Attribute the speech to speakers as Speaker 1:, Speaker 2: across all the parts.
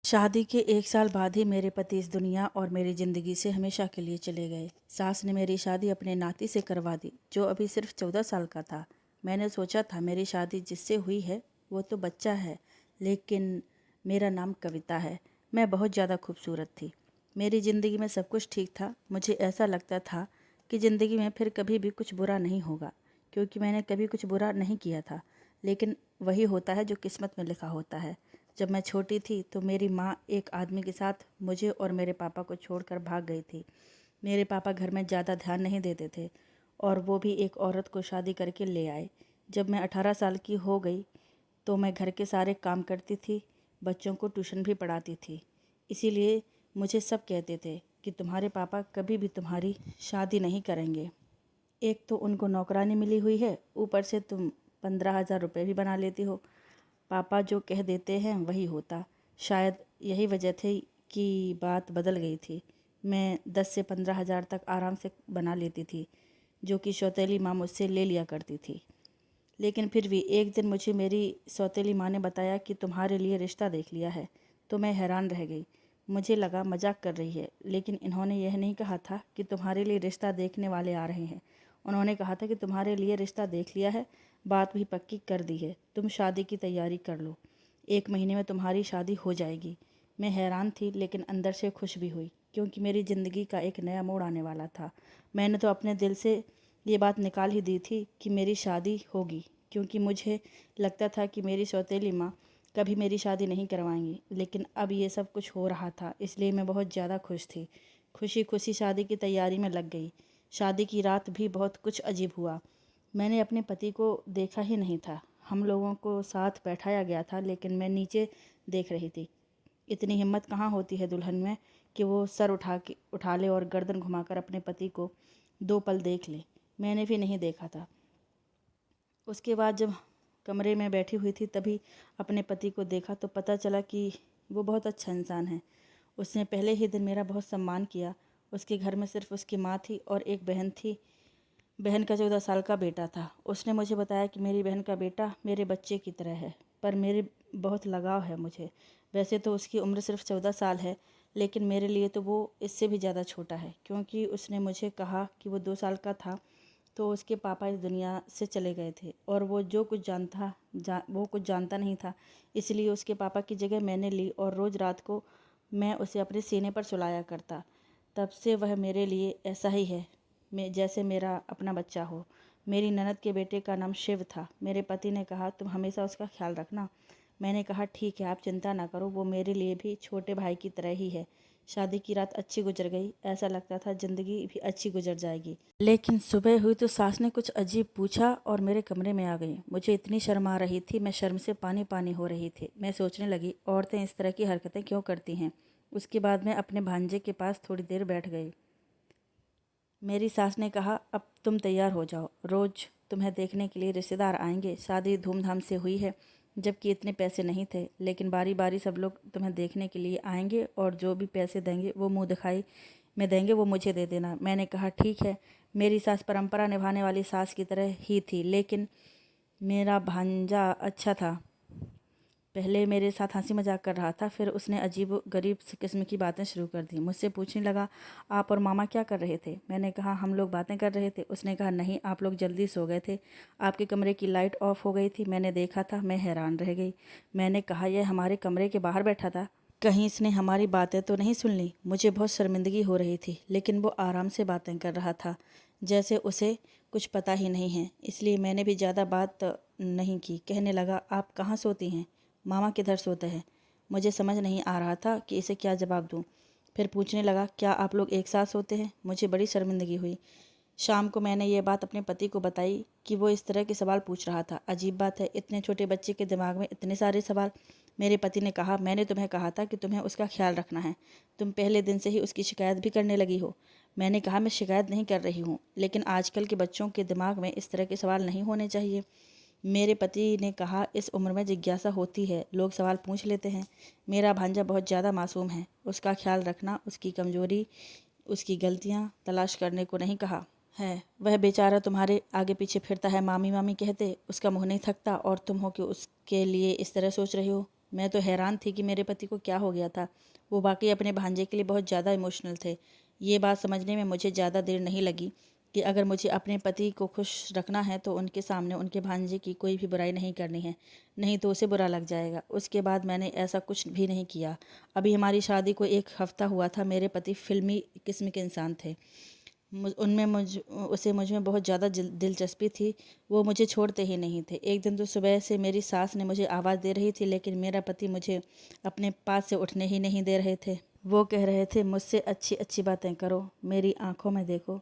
Speaker 1: शादी के 1 साल बाद ही मेरे पति इस दुनिया और मेरी ज़िंदगी से हमेशा के लिए चले गए। सास ने मेरी शादी अपने नाती से करवा दी, जो अभी सिर्फ 14 साल का था। मैंने सोचा था मेरी शादी जिससे हुई है वो तो बच्चा है, लेकिन मेरा नाम कविता है। मैं बहुत ज़्यादा खूबसूरत थी। मेरी ज़िंदगी में सब कुछ ठीक था। मुझे ऐसा लगता था कि ज़िंदगी में फिर कभी भी कुछ बुरा नहीं होगा, क्योंकि मैंने कभी कुछ बुरा नहीं किया था। लेकिन वही होता है जो किस्मत में लिखा होता है। जब मैं छोटी थी तो मेरी माँ एक आदमी के साथ मुझे और मेरे पापा को छोड़कर भाग गई थी। मेरे पापा घर में ज़्यादा ध्यान नहीं देते थे और वो भी एक औरत को शादी करके ले आए। जब मैं 18 साल की हो गई तो मैं घर के सारे काम करती थी, बच्चों को ट्यूशन भी पढ़ाती थी। इसीलिए मुझे सब कहते थे कि तुम्हारे पापा कभी भी तुम्हारी शादी नहीं करेंगे। एक तो उनको नौकरानी मिली हुई है, ऊपर से तुम 15,000 रुपये भी बना लेती हो। पापा जो कह देते हैं वही होता। शायद यही वजह थी कि बात बदल गई थी। मैं 10 से 15 हज़ार तक आराम से बना लेती थी, जो कि सौतेली माँ मुझसे ले लिया करती थी। लेकिन फिर भी एक दिन मुझे मेरी सौतेली माँ ने बताया कि तुम्हारे लिए रिश्ता देख लिया है। तो मैं हैरान रह गई। मुझे लगा मजाक कर रही है, लेकिन इन्होंने यह नहीं कहा था कि तुम्हारे लिए रिश्ता देखने वाले आ रहे हैं। उन्होंने कहा था कि तुम्हारे लिए रिश्ता देख लिया है, बात भी पक्की कर दी है, तुम शादी की तैयारी कर लो, 1 महीने में तुम्हारी शादी हो जाएगी। मैं हैरान थी, लेकिन अंदर से खुश भी हुई, क्योंकि मेरी ज़िंदगी का एक नया मोड़ आने वाला था। मैंने तो अपने दिल से ये बात निकाल ही दी थी कि मेरी शादी होगी, क्योंकि मुझे लगता था कि मेरी सौतेली माँ कभी मेरी शादी नहीं करवाएंगी। लेकिन अब ये सब कुछ हो रहा था, इसलिए मैं बहुत ज़्यादा खुश थी। खुशी खुशी शादी की तैयारी में लग गई। शादी की रात भी बहुत कुछ अजीब हुआ। मैंने अपने पति को देखा ही नहीं था। हम लोगों को साथ बैठाया गया था, लेकिन मैं नीचे देख रही थी। इतनी हिम्मत कहाँ होती है दुल्हन में कि वो सर उठा ले और गर्दन घुमाकर अपने पति को 2 पल देख ले। मैंने भी नहीं देखा था। उसके बाद जब कमरे में बैठी हुई थी तभी अपने पति को देखा तो पता चला कि वो बहुत अच्छा इंसान है। उसने पहले ही दिन मेरा बहुत सम्मान किया। उसके घर में सिर्फ उसकी माँ थी और एक बहन थी। बहन का 14 साल का बेटा था। उसने मुझे बताया कि मेरी बहन का बेटा मेरे बच्चे की तरह है, पर मेरे बहुत लगाव है मुझे। वैसे तो उसकी उम्र सिर्फ 14 साल है, लेकिन मेरे लिए तो वो इससे भी ज़्यादा छोटा है, क्योंकि उसने मुझे कहा कि वो 2 साल का था तो उसके पापा इस दुनिया से चले गए थे और वो वो कुछ जानता नहीं था। इसलिए उसके पापा की जगह मैंने ली और रोज़ रात को मैं उसे अपने सीने पर सुलाया करता। तब से वह मेरे लिए ऐसा ही है, मैं जैसे मेरा अपना बच्चा हो। मेरी ननद के बेटे का नाम शिव था। मेरे पति ने कहा तुम हमेशा उसका ख्याल रखना। मैंने कहा ठीक है, आप चिंता ना करो, वो मेरे लिए भी छोटे भाई की तरह ही है। शादी की रात अच्छी गुजर गई। ऐसा लगता था ज़िंदगी भी अच्छी गुजर जाएगी। लेकिन सुबह हुई तो सास ने कुछ अजीब पूछा और मेरे कमरे में आ गई। मुझे इतनी शर्म आ रही थी, मैं शर्म से पानी पानी हो रही थी। मैं सोचने लगी, औरतें इस तरह की हरकतें क्यों करती हैं। उसके बाद मैं अपने भांजे के पास थोड़ी देर बैठ गई। मेरी सास ने कहा अब तुम तैयार हो जाओ, रोज़ तुम्हें देखने के लिए रिश्तेदार आएंगे। शादी धूमधाम से हुई है, जबकि इतने पैसे नहीं थे, लेकिन बारी बारी सब लोग तुम्हें देखने के लिए आएंगे और जो भी पैसे देंगे वो मुंह दिखाई में देंगे, वो मुझे दे देना। मैंने कहा ठीक है। मेरी सास परंपरा निभाने वाली सास की तरह ही थी, लेकिन मेरा भांजा अच्छा था। पहले मेरे साथ हंसी मजाक कर रहा था, फिर उसने अजीब गरीब किस्म की बातें शुरू कर दी। मुझसे पूछने लगा आप और मामा क्या कर रहे थे। मैंने कहा हम लोग बातें कर रहे थे। उसने कहा नहीं, आप लोग जल्दी सो गए थे, आपके कमरे की लाइट ऑफ हो गई थी, मैंने देखा था। मैं हैरान रह गई। मैंने कहा यह हमारे कमरे के बाहर बैठा था, कहीं इसने हमारी बातें तो नहीं सुन ली। मुझे बहुत शर्मिंदगी हो रही थी, लेकिन वो आराम से बातें कर रहा था, जैसे उसे कुछ पता ही नहीं है। इसलिए मैंने भी ज़्यादा बात नहीं की। कहने लगा आप कहाँ सोती हैं, मामा किधर सोते हैं। मुझे समझ नहीं आ रहा था कि इसे क्या जवाब दूँ। फिर पूछने लगा क्या आप लोग एक साथ सोते हैं। मुझे बड़ी शर्मिंदगी हुई। शाम को मैंने ये बात अपने पति को बताई कि वो इस तरह के सवाल पूछ रहा था। अजीब बात है, इतने छोटे बच्चे के दिमाग में इतने सारे सवाल। मेरे पति ने कहा मैंने तुम्हें कहा था कि तुम्हें उसका ख्याल रखना है, तुम पहले दिन से ही उसकी शिकायत भी करने लगी हो। मैंने कहा मैं शिकायत नहीं कर रही हूँ, लेकिन आजकल के बच्चों के दिमाग में इस तरह के सवाल नहीं होने चाहिए। मेरे पति ने कहा इस उम्र में जिज्ञासा होती है, लोग सवाल पूछ लेते हैं। मेरा भांजा बहुत ज़्यादा मासूम है, उसका ख्याल रखना, उसकी कमजोरी, उसकी गलतियाँ तलाश करने को नहीं कहा है। वह बेचारा तुम्हारे आगे पीछे फिरता है, मामी मामी कहते, उसका मुंह नहीं थकता और तुम हो कि उसके लिए इस तरह सोच रही हो। मैं तो हैरान थी कि मेरे पति को क्या हो गया था। वो वाकई अपने भांजे के लिए बहुत ज़्यादा इमोशनल थे। ये बात समझने में मुझे ज़्यादा देर नहीं लगी कि अगर मुझे अपने पति को खुश रखना है तो उनके सामने उनके भांजे की कोई भी बुराई नहीं करनी है, नहीं तो उसे बुरा लग जाएगा। उसके बाद मैंने ऐसा कुछ भी नहीं किया। अभी हमारी शादी को 1 हफ्ता हुआ था। मेरे पति फिल्मी किस्म के इंसान थे। उनमें उसे मुझ में बहुत ज़्यादा दिलचस्पी थी। वो मुझे छोड़ते ही नहीं थे। एक दिन तो सुबह से मेरी सास ने मुझे आवाज़ दे रही थी, लेकिन मेरा पति मुझे अपने पास से उठने ही नहीं दे रहे थे। वो कह रहे थे, मुझसे अच्छी अच्छी बातें करो, मेरी आंखों में देखो।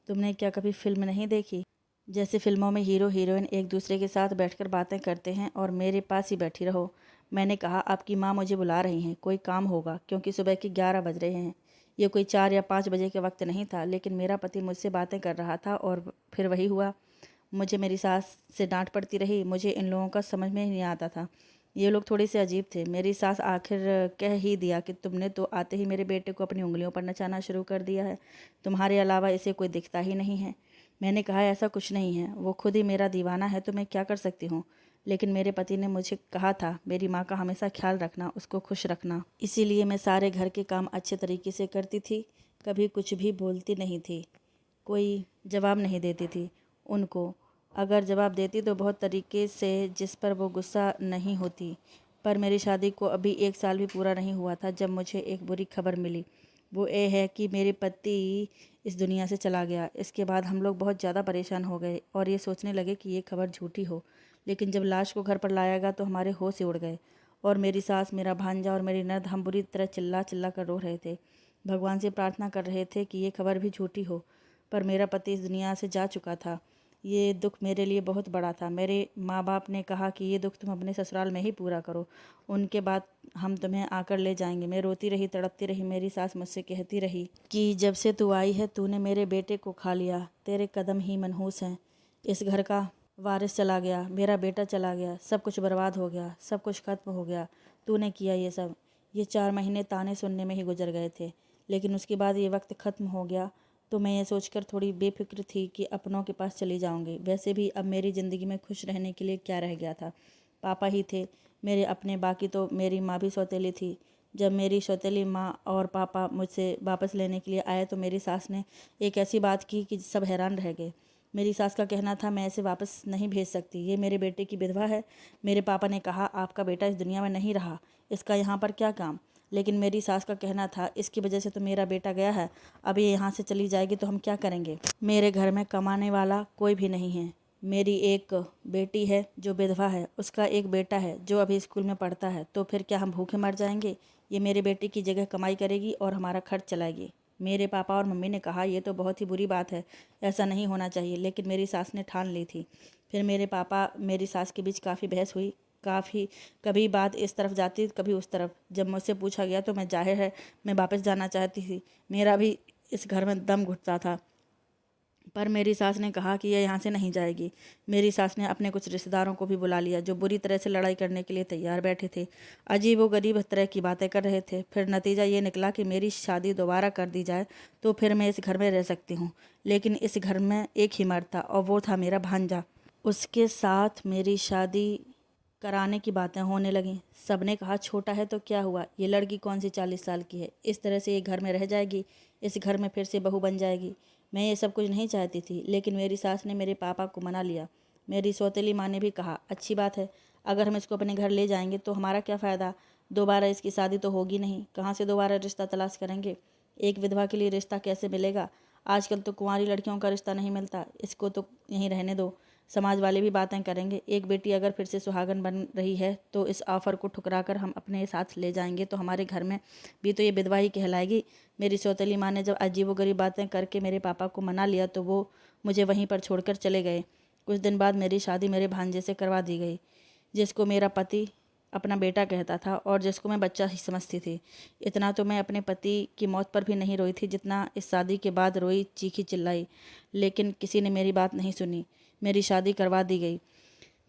Speaker 1: तुमने क्या कभी फिल्म नहीं देखी? जैसे फिल्मों में हीरो हीरोइन एक दूसरे के साथ बैठकर बातें करते हैं और मेरे पास ही बैठी रहो। मैंने कहा, आपकी माँ मुझे बुला रही हैं, कोई काम होगा, क्योंकि सुबह के 11 बज रहे हैं। ये कोई 4 या 5 बजे के वक्त नहीं था, लेकिन मेरा पति मुझसे बातें कर रहा था और फिर वही हुआ। मुझे मेरी सास से डांट पड़ती रही। मुझे इन लोगों का समझ में ही नहीं आता था। ये लोग थोड़े से अजीब थे। मेरी सास आखिर कह ही दिया कि तुमने तो आते ही मेरे बेटे को अपनी उंगलियों पर नचाना शुरू कर दिया है। तुम्हारे अलावा इसे कोई दिखता ही नहीं है। मैंने कहा, ऐसा कुछ नहीं है, वो खुद ही मेरा दीवाना है, तो मैं क्या कर सकती हूँ। लेकिन मेरे पति ने मुझे कहा था, मेरी माँ का हमेशा ख्याल रखना, उसको खुश रखना। इसीलिए मैं सारे घर के काम अच्छे तरीके से करती थी, कभी कुछ भी बोलती नहीं थी, कोई जवाब नहीं देती थी उनको। अगर जवाब देती तो बहुत तरीके से, जिस पर वो गुस्सा नहीं होती। पर मेरी शादी को अभी 1 साल भी पूरा नहीं हुआ था जब मुझे एक बुरी खबर मिली। वो ये है कि मेरे पति इस दुनिया से चला गया। इसके बाद हम लोग बहुत ज़्यादा परेशान हो गए और ये सोचने लगे कि ये खबर झूठी हो। लेकिन जब लाश को घर पर लाया गया तो हमारे होश ही उड़ गए। और मेरी सास, मेरा भांजा और मेरी ननद, हम बुरी तरह चिल्ला चिल्ला कर रो रहे थे। भगवान से प्रार्थना कर रहे थे कि ये खबर भी झूठी हो। पर मेरा पति इस दुनिया से जा चुका था। ये दुख मेरे लिए बहुत बड़ा था। मेरे माँ बाप ने कहा कि ये दुख तुम अपने ससुराल में ही पूरा करो, उनके बाद हम तुम्हें आकर ले जाएंगे। मैं रोती रही, तड़पती रही। मेरी सास मुझसे कहती रही कि जब से तू आई है तूने मेरे बेटे को खा लिया, तेरे कदम ही मनहूस हैं। इस घर का वारिस चला गया, मेरा बेटा चला गया, सब कुछ बर्बाद हो गया, सब कुछ खत्म हो गया। तूने किया ये सब। ये 4 महीने ताने सुनने में ही गुजर गए थे, लेकिन उसके बाद ये वक्त ख़त्म हो गया तो मैं ये सोचकर थोड़ी बेफिक्र थी कि अपनों के पास चली जाऊंगी। वैसे भी अब मेरी ज़िंदगी में खुश रहने के लिए क्या रह गया था। पापा ही थे मेरे अपने, बाकी तो मेरी माँ भी सौतेली थी। जब मेरी सौतेली माँ और पापा मुझसे वापस लेने के लिए आए तो मेरी सास ने एक ऐसी बात की कि सब हैरान रह गए। मेरी सास का कहना था, मैं इसे वापस नहीं भेज सकती, ये मेरे बेटे की विधवा है। मेरे पापा ने कहा, आपका बेटा इस दुनिया में नहीं रहा, इसका यहाँ पर क्या काम। लेकिन मेरी सास का कहना था, इसकी वजह से तो मेरा बेटा गया है, अब ये यहाँ से चली जाएगी तो हम क्या करेंगे। मेरे घर में कमाने वाला कोई भी नहीं है। मेरी एक बेटी है जो विधवा है, उसका एक बेटा है जो अभी स्कूल में पढ़ता है, तो फिर क्या हम भूखे मर जाएंगे। ये मेरे बेटे की जगह कमाई करेगी और हमारा खर्च चलाएगी। मेरे पापा और मम्मी ने कहा, ये तो बहुत ही बुरी बात है, ऐसा नहीं होना चाहिए, लेकिन मेरी सास ने ठान ली थी। फिर मेरे पापा मेरी सास के बीच काफ़ी बहस हुई, काफ़ी, कभी बात इस तरफ जाती कभी उस तरफ। जब मुझसे पूछा गया तो मैं, जाहिर है, मैं वापस जाना चाहती थी। मेरा भी इस घर में दम घुटता था। पर मेरी सास ने कहा कि यह यहाँ से नहीं जाएगी। मेरी सास ने अपने कुछ रिश्तेदारों को भी बुला लिया जो बुरी तरह से लड़ाई करने के लिए तैयार बैठे थे। अजीब व गरीब तरह की बातें कर रहे थे। फिर नतीजा ये निकला कि मेरी शादी दोबारा कर दी जाए तो फिर मैं इस घर में रह सकती हूँ। लेकिन इस घर में एक ही मर्द था और वो था मेरा भांजा। उसके साथ मेरी शादी कराने की बातें होने लगीं। सबने कहा, छोटा है तो क्या हुआ, ये लड़की कौन सी 40 साल की है, इस तरह से ये घर में रह जाएगी, इस घर में फिर से बहू बन जाएगी। मैं ये सब कुछ नहीं चाहती थी, लेकिन मेरी सास ने मेरे पापा को मना लिया। मेरी सौतेली माँ ने भी कहा, अच्छी बात है, अगर हम इसको अपने घर ले जाएंगे तो हमारा क्या फ़ायदा, दोबारा इसकी शादी तो होगी नहीं, कहाँ से दोबारा रिश्ता तलाश करेंगे। एक विधवा के लिए रिश्ता कैसे मिलेगा। आजकल तो कुंवारी लड़कियों का रिश्ता नहीं मिलता, इसको तो यहीं रहने दो। समाज वाले भी बातें करेंगे। एक बेटी अगर फिर से सुहागन बन रही है तो इस ऑफ़र को ठुकराकर हम अपने साथ ले जाएंगे तो हमारे घर में भी तो ये विधवा ही कहलाएगी। मेरी सौतेली माँ ने जब अजीबोगरीब बातें करके मेरे पापा को मना लिया तो वो मुझे वहीं पर छोड़कर चले गए। कुछ दिन बाद मेरी शादी मेरे भांजे से करवा दी गई, जिसको मेरा पति अपना बेटा कहता था और जिसको मैं बच्चा ही समझती थी। इतना तो मैं अपने पति की मौत पर भी नहीं रोई थी जितना इस शादी के बाद रोई, चीखी चिल्लाई। लेकिन किसी ने मेरी बात नहीं सुनी। मेरी शादी करवा दी गई।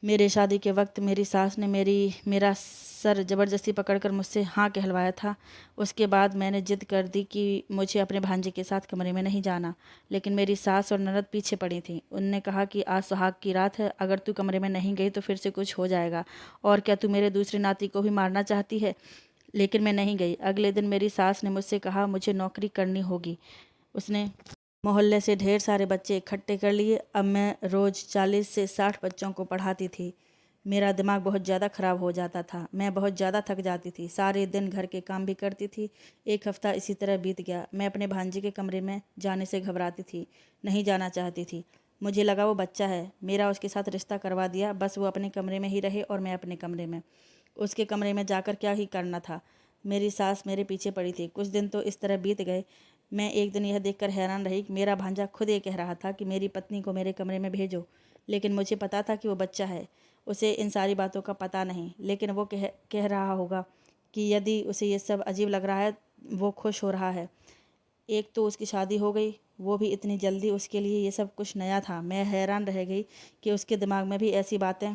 Speaker 1: मेरे शादी के वक्त मेरी सास ने मेरा सर ज़बरदस्ती पकड़कर मुझसे हाँ कहलवाया था। उसके बाद मैंने ज़िद कर दी कि मुझे अपने भांजे के साथ कमरे में नहीं जाना, लेकिन मेरी सास और ननद पीछे पड़ी थीं। उनने कहा कि आज सुहाग की रात है, अगर तू कमरे में नहीं गई तो फिर से कुछ हो जाएगा, और क्या तू मेरे दूसरे नाती को भी मारना चाहती है? लेकिन मैं नहीं गई। अगले दिन मेरी सास ने मुझसे कहा मुझे नौकरी करनी होगी। उसने मोहल्ले से ढेर सारे बच्चे इकट्ठे कर लिए। अब मैं रोज़ 40 से 60 बच्चों को पढ़ाती थी। मेरा दिमाग बहुत ज़्यादा ख़राब हो जाता था। मैं बहुत ज़्यादा थक जाती थी। सारे दिन घर के काम भी करती थी। एक हफ़्ता इसी तरह बीत गया। मैं अपने भांजे के कमरे में जाने से घबराती थी, नहीं जाना चाहती थी। मुझे लगा वो बच्चा है, मेरा उसके साथ रिश्ता करवा दिया, बस वो अपने कमरे में ही रहे और मैं अपने कमरे में। उसके कमरे में जाकर क्या ही करना था। मेरी सास मेरे पीछे पड़ी थी। कुछ दिन तो इस तरह बीत गए। मैं एक दिन यह देखकर हैरान रही कि मेरा भांजा खुद ये कह रहा था कि मेरी पत्नी को मेरे कमरे में भेजो, लेकिन मुझे पता था कि वो बच्चा है। उसे इन सारी बातों का पता नहीं, लेकिन वो कह रहा होगा कि यदि उसे ये सब अजीब लग रहा है, वो खुश हो रहा है। एक तो उसकी शादी हो गई, वो भी इतनी जल्दी। उसके लिए ये सब कुछ नया था। मैं हैरान रह गई कि उसके दिमाग में भी ऐसी बातें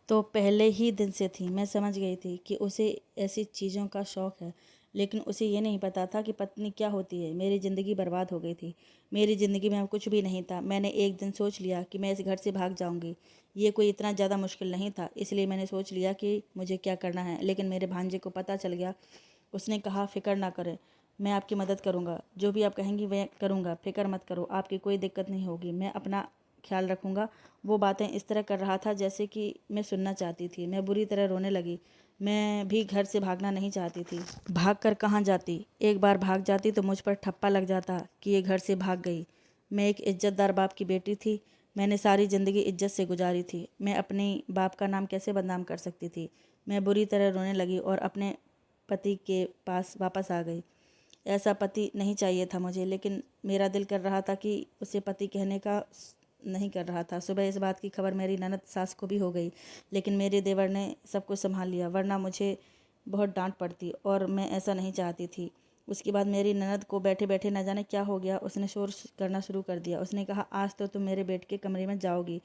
Speaker 1: तो पहले ही दिन से थी। मैं समझ गई थी कि उसे ऐसी चीज़ों का शौक़ है, लेकिन उसे ये नहीं पता था कि पत्नी क्या होती है। मेरी ज़िंदगी बर्बाद हो गई थी। मेरी ज़िंदगी में अब कुछ भी नहीं था। मैंने एक दिन सोच लिया कि मैं इस घर से भाग जाऊंगी। ये कोई इतना ज़्यादा मुश्किल नहीं था, इसलिए मैंने सोच लिया कि मुझे क्या करना है। लेकिन मेरे भांजे को पता चल गया। उसने कहा, फ़िक्र ना करें, मैं आपकी मदद करूँगा। जो भी आप कहेंगी वह करूँगा, फ़िक्र मत करो, आपकी कोई दिक्कत नहीं होगी, मैं अपना ख्याल रखूँगा। वो बातें इस तरह कर रहा था जैसे कि मैं सुनना चाहती थी। मैं बुरी तरह रोने लगी। मैं भी घर से भागना नहीं चाहती थी। भाग कर कहाँ जाती? एक बार भाग जाती तो मुझ पर ठप्पा लग जाता कि ये घर से भाग गई। मैं एक इज्जतदार बाप की बेटी थी। मैंने सारी ज़िंदगी इज्जत से गुजारी थी। मैं अपने बाप का नाम कैसे बदनाम कर सकती थी? मैं बुरी तरह रोने लगी और अपने पति के पास वापस आ गई। ऐसा पति नहीं चाहिए था मुझे, लेकिन मेरा दिल कर रहा था कि उसे पति कहने का नहीं कर रहा था। सुबह इस बात की खबर मेरी ननद सास को भी हो गई, लेकिन मेरे देवर ने सब कुछ संभाल लिया, वरना मुझे बहुत डांट पड़ती और मैं ऐसा नहीं चाहती थी। उसके बाद मेरी ननद को बैठे बैठे न जाने क्या हो गया, उसने शोर करना शुरू कर दिया। उसने कहा, आज तो तुम मेरे बेटे के कमरे में जाओगी।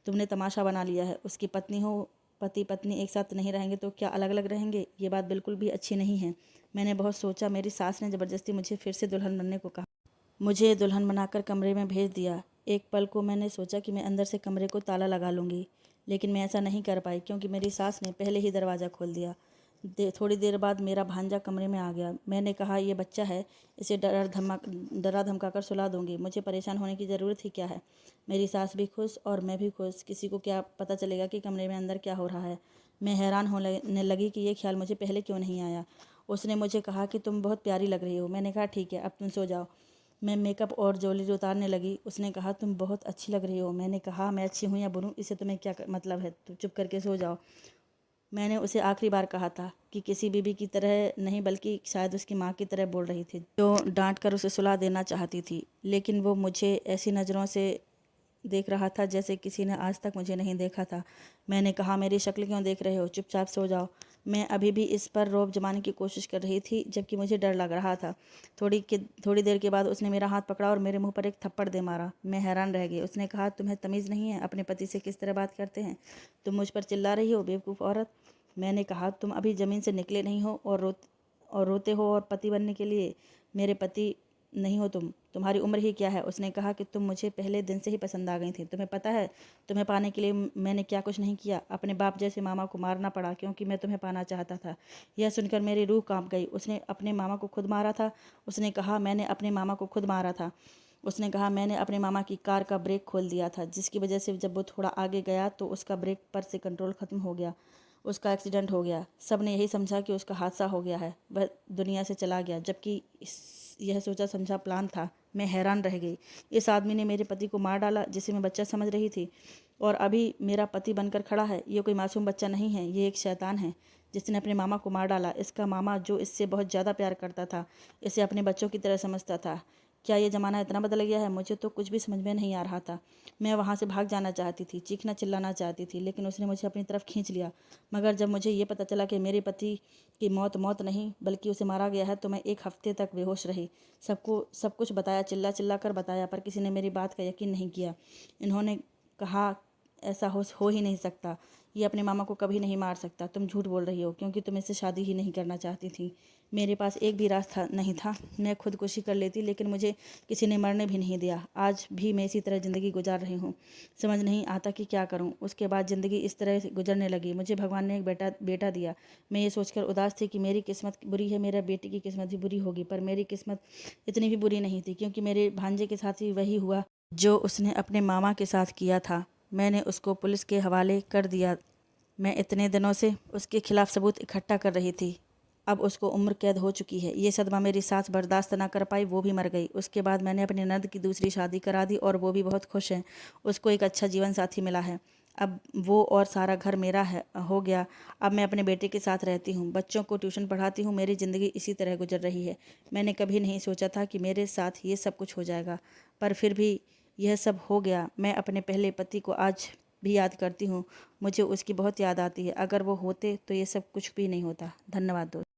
Speaker 1: तुमने तमाशा बना लिया है। उसकी पत्नी हो, पति पत्नी एक साथ नहीं रहेंगे तो क्या अलग अलग रहेंगे? ये बात बिल्कुल भी अच्छी नहीं है। मैंने बहुत सोचा। मेरी सास ने ज़बरदस्ती मुझे फिर से दुल्हन बनने को कहा। मुझे दुल्हन बनाकर कमरे में भेज दिया। एक पल को मैंने सोचा कि मैं अंदर से कमरे को ताला लगा लूँगी, लेकिन मैं ऐसा नहीं कर पाई क्योंकि मेरी सास ने पहले ही दरवाज़ा खोल दिया। थोड़ी देर बाद मेरा भांजा कमरे में आ गया। मैंने कहा, ये बच्चा है, इसे डरा धमका कर सुला दूंगी। मुझे परेशान होने की ज़रूरत ही क्या है? मेरी सास भी खुश और मैं भी खुश। किसी को क्या पता चलेगा कि कमरे में अंदर क्या हो रहा है? मैं हैरान होने लगी कि ये ख्याल मुझे पहले क्यों नहीं आया। उसने मुझे कहा कि तुम बहुत प्यारी लग रही हो। मैंने कहा, ठीक है, अब तुम सो जाओ। मैं मेकअप और ज्वेलरी उतारने लगी। उसने कहा, तुम बहुत अच्छी लग रही हो। मैंने कहा, मैं अच्छी हूँ या बुरी, इससे तुम्हें क्या मतलब है? तुम चुप करके सो जाओ। मैंने उसे आखिरी बार कहा था कि किसी बीबी की तरह नहीं, बल्कि शायद उसकी माँ की तरह बोल रही थी, जो डांट कर उसे सुला देना चाहती थी। लेकिन वो मुझे ऐसी नज़रों से देख रहा था जैसे किसी ने आज तक मुझे नहीं देखा था। मैंने कहा, मेरी शक्ल क्यों देख रहे हो? चुपचाप सो जाओ। मैं अभी भी इस पर रौब जमाने की कोशिश कर रही थी, जबकि मुझे डर लग रहा था। थोड़ी देर के बाद उसने मेरा हाथ पकड़ा और मेरे मुंह पर एक थप्पड़ दे मारा। मैं हैरान रह गई। उसने कहा, तुम्हें तमीज़ नहीं है? अपने पति से किस तरह बात करते हैं? तुम मुझ पर चिल्ला रही हो, बेवकूफ़ औरत। मैंने कहा, तुम अभी ज़मीन से निकले नहीं हो और रोते हो और पति बनने के लिए। मेरे पति नहीं हो तुम। तुम्हारी उम्र ही क्या है? उसने कहा कि तुम मुझे पहले दिन से ही पसंद आ गई थी। तुम्हें पता है तुम्हें पाने के लिए मैंने क्या कुछ नहीं किया? अपने बाप जैसे मामा को मारना पड़ा क्योंकि मैं तुम्हें पाना चाहता था। यह सुनकर मेरी रूह कांप गई। उसने अपने मामा को खुद मारा था? उसने कहा, मैंने अपने मामा को खुद मारा था। उसने कहा, मैंने अपने मामा की कार का ब्रेक खोल दिया था, जिसकी वजह से जब वो थोड़ा आगे गया तो उसका ब्रेक पर से कंट्रोल ख़त्म हो गया। उसका एक्सीडेंट हो गया। सब ने यही समझा कि उसका हादसा हो गया है, वह दुनिया से चला गया, जबकि यह सोचा समझा प्लान था। मैं हैरान रह गई। इस आदमी ने मेरे पति को मार डाला, जिसे मैं बच्चा समझ रही थी, और अभी मेरा पति बनकर खड़ा है। ये कोई मासूम बच्चा नहीं है, ये एक शैतान है जिसने अपने मामा को मार डाला। इसका मामा, जो इससे बहुत ज़्यादा प्यार करता था, इसे अपने बच्चों की तरह समझता था। क्या ये ज़माना इतना बदल गया है? मुझे तो कुछ भी समझ में नहीं आ रहा था। मैं वहाँ से भाग जाना चाहती थी, चीखना चिल्लाना चाहती थी, लेकिन उसने मुझे अपनी तरफ खींच लिया। मगर जब मुझे ये पता चला कि मेरे पति की मौत नहीं, बल्कि उसे मारा गया है, तो मैं एक हफ्ते तक बेहोश रही। सबको सब कुछ बताया, चिल्ला चिल्ला कर बताया, पर किसी ने मेरी बात का यकीन नहीं किया। इन्होंने कहा ऐसा हो ही नहीं सकता। ये अपने मामा को कभी नहीं मार सकता। तुम झूठ बोल रही हो क्योंकि तुम इससे शादी ही नहीं करना चाहती थी। मेरे पास एक भी रास्ता नहीं था। मैं खुदकुशी कर लेती, लेकिन मुझे किसी ने मरने भी नहीं दिया। आज भी मैं इसी तरह ज़िंदगी गुजार रही हूँ। समझ नहीं आता कि क्या करूँ। उसके बाद ज़िंदगी इस तरह से गुजरने लगी। मुझे भगवान ने एक बेटा दिया। मैं ये सोचकर उदास थी कि मेरी किस्मत बुरी है, मेरा बेटी की किस्मत भी बुरी होगी। पर मेरी किस्मत इतनी भी बुरी नहीं थी, क्योंकि मेरे भांजे के साथ भी वही हुआ जो उसने अपने मामा के साथ किया था। मैंने उसको पुलिस के हवाले कर दिया। मैं इतने दिनों से उसके खिलाफ सबूत इकट्ठा कर रही थी। अब उसको उम्र कैद हो चुकी है। ये सदमा मेरी सास बर्दाश्त ना कर पाई, वो भी मर गई। उसके बाद मैंने अपने ननद की दूसरी शादी करा दी और वो भी बहुत खुश है। उसको एक अच्छा जीवन साथी मिला है। अब वो और सारा घर मेरा है हो गया। अब मैं अपने बेटे के साथ रहती हूँ, बच्चों को ट्यूशन पढ़ाती हूँ। मेरी ज़िंदगी इसी तरह गुजर रही है। मैंने कभी नहीं सोचा था कि मेरे साथ ये सब कुछ हो जाएगा, पर फिर भी यह सब हो गया। मैं अपने पहले पति को आज भी याद करती हूँ। मुझे उसकी बहुत याद आती है। अगर वो होते तो ये सब कुछ भी नहीं होता। धन्यवाद दोस्त।